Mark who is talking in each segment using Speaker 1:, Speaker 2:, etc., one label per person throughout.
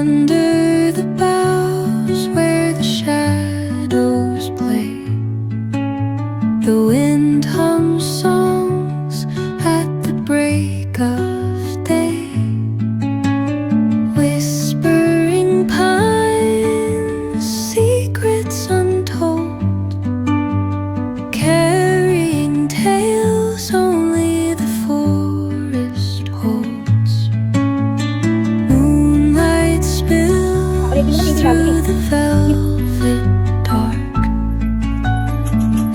Speaker 1: Under the boughs where the shadows play, the wind hums songs at the break of day. Whispering pines, secrets untold, carrying tales only the forest holds. Moonlight spills through the velvet dark,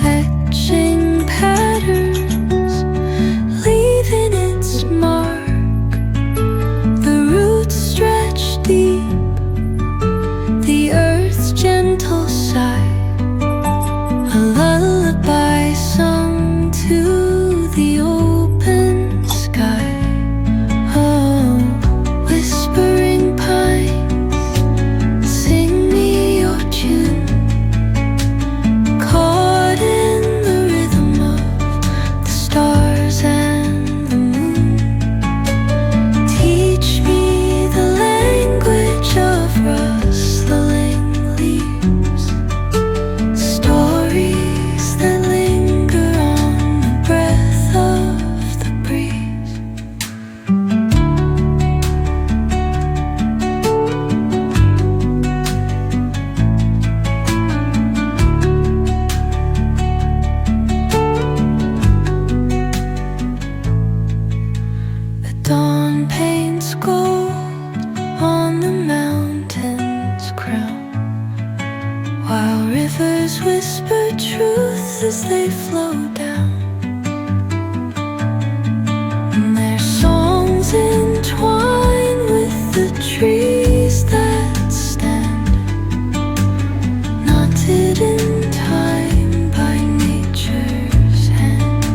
Speaker 1: etching patterns, leaving its mark. The roots stretch deep, the earth's gentle sigh, a lullaby sung to the open sky. Oh, whispering pines, sing me your tune, caught in the rhythm of the stars and the moon. Teach me the language of rustling leaves, stories that linger on the breath of the breeze. The dawn paints gold on the mountain's crown, while rivers whisper truth as they flow down. And their songs entwine with the trees that stand, knotted in time by nature's hand.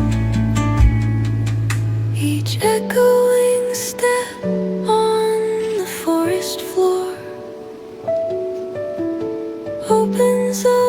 Speaker 1: Each echoing step on the forest floor opens a